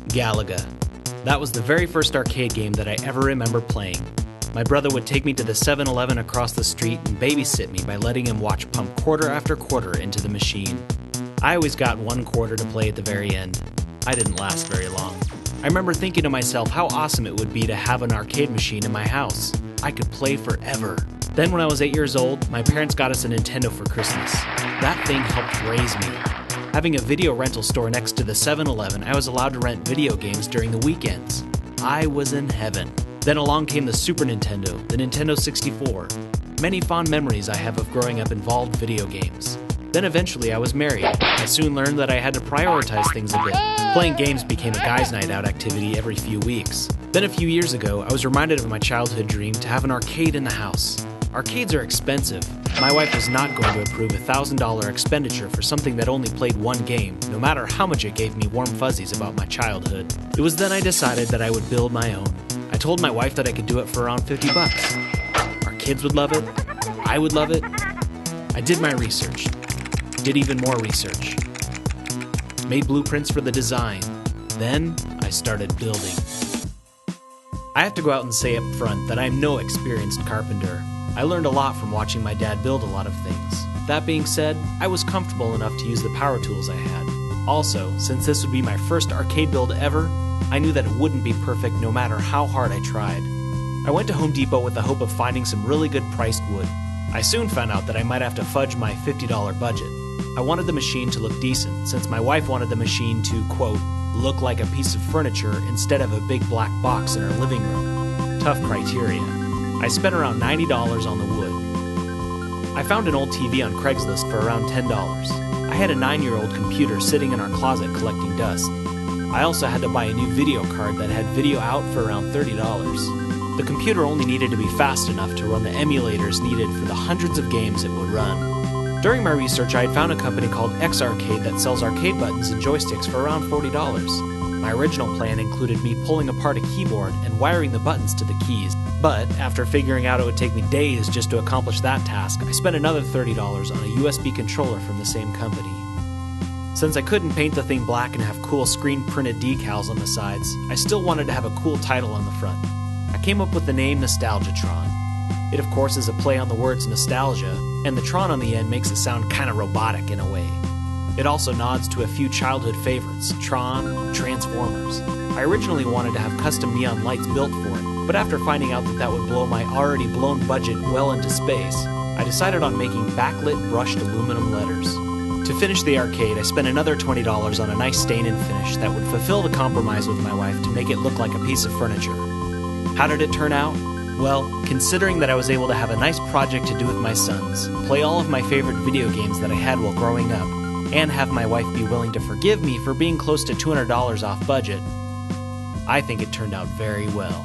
Galaga. That was the very first arcade game that I ever remember playing. My brother would take me to the 7-Eleven across the street and babysit me by letting him watch pump quarter after quarter into the machine. I always got 1 quarter to play at the very end. I didn't last very long. I remember thinking to myself how awesome it would be to have an arcade machine in my house. I could play forever. Then when I was 8 years old, my parents got us a Nintendo for Christmas. That thing helped raise me. Having a video rental store next to the 7-Eleven, I was allowed to rent video games during the weekends. I was in heaven. Then along came the Super Nintendo, the Nintendo 64. Many fond memories I have of growing up involved video games. Then eventually I was married. I soon learned that I had to prioritize things a bit. Playing games became a guy's night out activity every few weeks. Then a few years ago, I was reminded of my childhood dream to have an arcade in the house. Arcades are expensive. My wife was not going to approve a $1,000 expenditure for something that only played one game, no matter how much it gave me warm fuzzies about my childhood. It was then I decided that I would build my own. I told my wife that I could do it for around $50. Our kids would love it. I would love it. I did my research. Did even more research. Made blueprints for the design. Then I started building. I have to go out and say up front that I'm no experienced carpenter. I learned a lot from watching my dad build a lot of things. That being said, I was comfortable enough to use the power tools I had. Also, since this would be my first arcade build ever, I knew that it wouldn't be perfect no matter how hard I tried. I went to Home Depot with the hope of finding some really good priced wood. I soon found out that I might have to fudge my $50 budget. I wanted the machine to look decent, since my wife wanted the machine to, quote, look like a piece of furniture instead of a big black box in our living room. Tough criteria. I spent around $90 on the wood. I found an old TV on Craigslist for around $10. I had a 9-year-old computer sitting in our closet collecting dust. I also had to buy a new video card that had video out for around $30. The computer only needed to be fast enough to run the emulators needed for the hundreds of games it would run. During my research, I had found a company called X Arcade that sells arcade buttons and joysticks for around $40. My original plan included me pulling apart a keyboard and wiring the buttons to the keys, but after figuring out it would take me days just to accomplish that task, I spent another $30 on a USB controller from the same company. Since I couldn't paint the thing black and have cool screen-printed decals on the sides, I still wanted to have a cool title on the front. I came up with the name Nostalgiatron. It of course is a play on the words nostalgia, and the Tron on the end makes it sound kinda robotic in a way. It also nods to a few childhood favorites, Tron, Transformers. I originally wanted to have custom neon lights built for it, but after finding out that that would blow my already blown budget well into space, I decided on making backlit brushed aluminum letters. To finish the arcade, I spent another $20 on a nice stain and finish that would fulfill the compromise with my wife to make it look like a piece of furniture. How did it turn out? Well, considering that I was able to have a nice project to do with my sons, play all of my favorite video games that I had while growing up, and have my wife be willing to forgive me for being close to $200 off budget, I think it turned out very well.